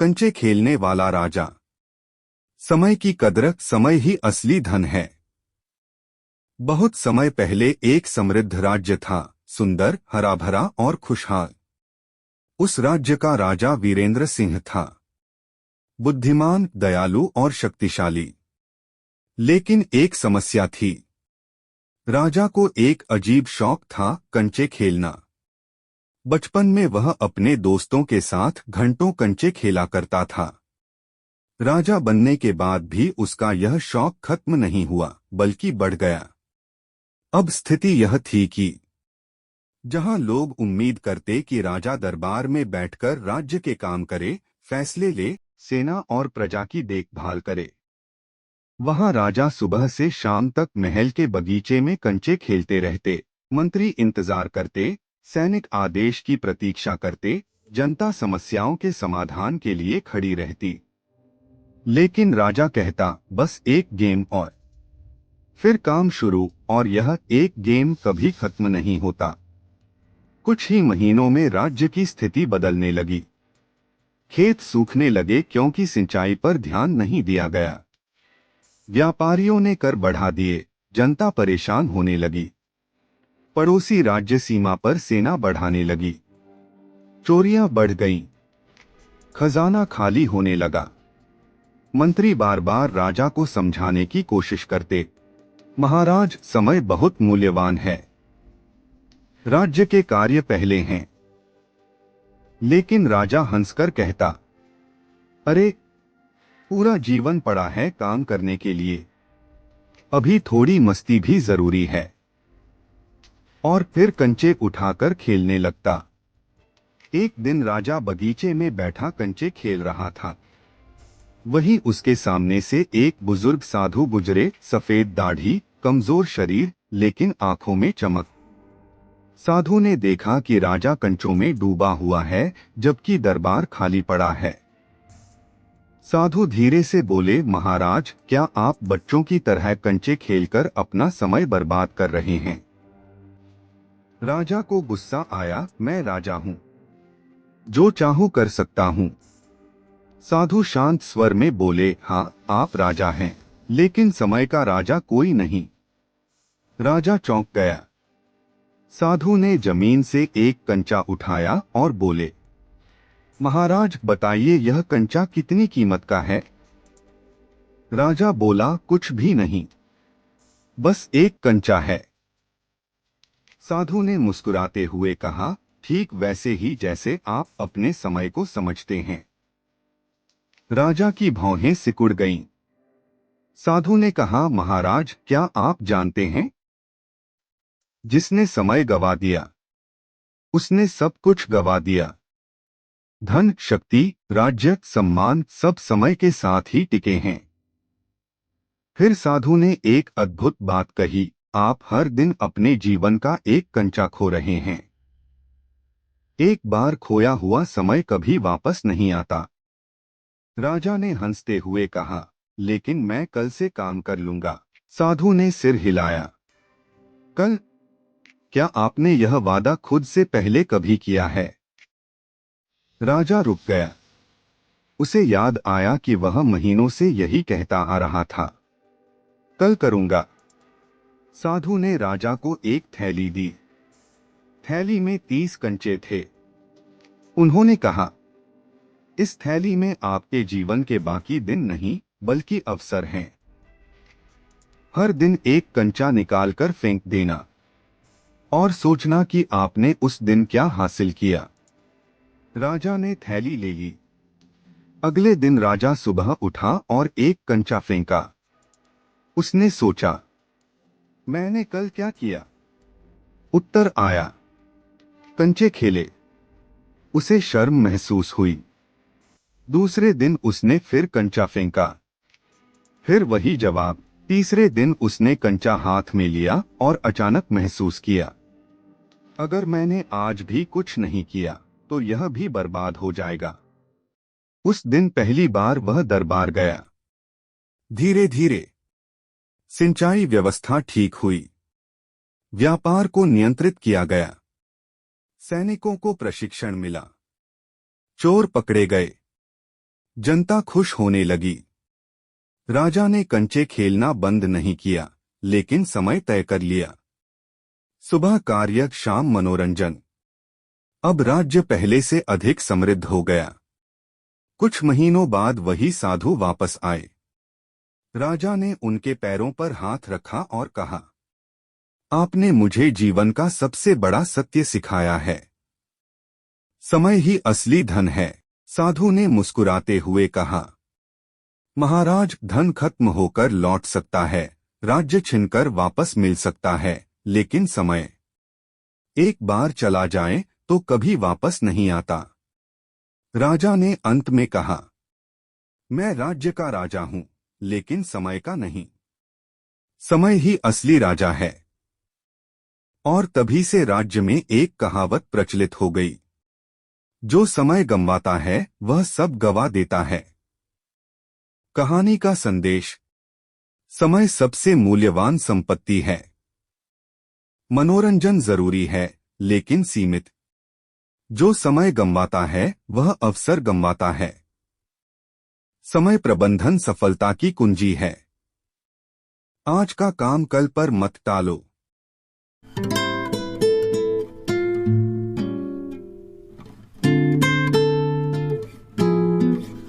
कंचे खेलने वाला राजा। समय की कदर, समय ही असली धन है। बहुत समय पहले एक समृद्ध राज्य था, सुंदर, हरा भरा और खुशहाल। उस राज्य का राजा वीरेंद्र सिंह था, बुद्धिमान, दयालु और शक्तिशाली। लेकिन एक समस्या थी। राजा को एक अजीब शौक था, कंचे खेलना। बचपन में वह अपने दोस्तों के साथ घंटों कंचे खेला करता था। राजा बनने के बाद भी उसका यह शौक खत्म नहीं हुआ, बल्कि बढ़ गया। अब स्थिति यह थी कि जहां लोग उम्मीद करते कि राजा दरबार में बैठकर राज्य के काम करे, फैसले ले, सेना और प्रजा की देखभाल करे, वहां राजा सुबह से शाम तक महल के बगीचे में कंचे खेलते रहते। मंत्री इंतजार करते, सैनिक आदेश की प्रतीक्षा करते, जनता समस्याओं के समाधान के लिए खड़ी रहती। लेकिन राजा कहता, बस एक गेम और। फिर काम शुरू, और यह एक गेम कभी खत्म नहीं होता। कुछ ही महीनों में राज्य की स्थिति बदलने लगी। खेत सूखने लगे क्योंकि सिंचाई पर ध्यान नहीं दिया गया। व्यापारियों ने कर बढ़ा दिए, जनता परेशान होने लगी। पड़ोसी राज्य सीमा पर सेना बढ़ाने लगी। चोरियां बढ़ गईं, खजाना खाली होने लगा। मंत्री बार बार राजा को समझाने की कोशिश करते, महाराज, समय बहुत मूल्यवान है, राज्य के कार्य पहले हैं। लेकिन राजा हंसकर कहता, अरे, पूरा जीवन पड़ा है काम करने के लिए, अभी थोड़ी मस्ती भी जरूरी है। और फिर कंचे उठाकर खेलने लगता। एक दिन राजा बगीचे में बैठा कंचे खेल रहा था। वहीं उसके सामने से एक बुजुर्ग साधु गुजरे, सफेद दाढ़ी, कमजोर शरीर, लेकिन आंखों में चमक। साधु ने देखा कि राजा कंचों में डूबा हुआ है, जबकि दरबार खाली पड़ा है। साधु धीरे से बोले, महाराज, क्या आप बच्चों की तरह कंचे खेलकर अपना समय बर्बाद कर रहे हैं? राजा को गुस्सा आया, मैं राजा हूं, जो चाहूं कर सकता हूं। साधु शांत स्वर में बोले, हाँ, आप राजा हैं, लेकिन समय का राजा कोई नहीं। राजा चौंक गया। साधु ने जमीन से एक कंचा उठाया और बोले, महाराज, बताइए यह कंचा कितनी कीमत का है? राजा बोला, कुछ भी नहीं, बस एक कंचा है। साधु ने मुस्कुराते हुए कहा, ठीक वैसे ही जैसे आप अपने समय को समझते हैं। राजा की भौहें सिकुड़ गईं। साधु ने कहा, महाराज, क्या आप जानते हैं, जिसने समय गवा दिया, उसने सब कुछ गवा दिया। धन, शक्ति, राज्य, सम्मान, सब समय के साथ ही टिके हैं। फिर साधु ने एक अद्भुत बात कही, आप हर दिन अपने जीवन का एक कंचा खो रहे हैं। एक बार खोया हुआ समय कभी वापस नहीं आता। राजा ने हंसते हुए कहा, लेकिन मैं कल से काम कर लूंगा। साधु ने सिर हिलाया। कल? क्या आपने यह वादा खुद से पहले कभी किया है? राजा रुक गया। उसे याद आया कि वह महीनों से यही कहता आ रहा था, कल करूंगा। साधु ने राजा को एक थैली दी। थैली में 30 कंचे थे। उन्होंने कहा, इस थैली में आपके जीवन के बाकी दिन नहीं, बल्कि अवसर हैं। हर दिन एक कंचा निकालकर फेंक देना और सोचना कि आपने उस दिन क्या हासिल किया। राजा ने थैली ले ली। अगले दिन राजा सुबह उठा और एक कंचा फेंका। उसने सोचा, मैंने कल क्या किया? उत्तर आया, कंचे खेले। उसे शर्म महसूस हुई। दूसरे दिन उसने फिर कंचा फेंका, फिर वही जवाब। तीसरे दिन उसने कंचा हाथ में लिया और अचानक महसूस किया, अगर मैंने आज भी कुछ नहीं किया तो यह भी बर्बाद हो जाएगा। उस दिन पहली बार वह दरबार गया। धीरे धीरे सिंचाई व्यवस्था ठीक हुई, व्यापार को नियंत्रित किया गया, सैनिकों को प्रशिक्षण मिला, चोर पकड़े गए, जनता खुश होने लगी। राजा ने कंचे खेलना बंद नहीं किया, लेकिन समय तय कर लिया। सुबह कार्य, शाम मनोरंजन। अब राज्य पहले से अधिक समृद्ध हो गया। कुछ महीनों बाद वही साधु वापस आए। राजा ने उनके पैरों पर हाथ रखा और कहा, आपने मुझे जीवन का सबसे बड़ा सत्य सिखाया है। समय ही असली धन है। साधु ने मुस्कुराते हुए कहा, महाराज, धन खत्म होकर लौट सकता है, राज्य छिनकर वापस मिल सकता है, लेकिन समय एक बार चला जाए तो कभी वापस नहीं आता। राजा ने अंत में कहा, मैं राज्य का राजा हूं, लेकिन समय का नहीं। समय ही असली राजा है। और तभी से राज्य में एक कहावत प्रचलित हो गई, जो समय गंवाता है वह सब गवा देता है। कहानी का संदेश, समय सबसे मूल्यवान संपत्ति है। मनोरंजन जरूरी है, लेकिन सीमित। जो समय गंवाता है वह अवसर गंवाता है। समय प्रबंधन सफलता की कुंजी है। आज का काम कल पर मत टालो।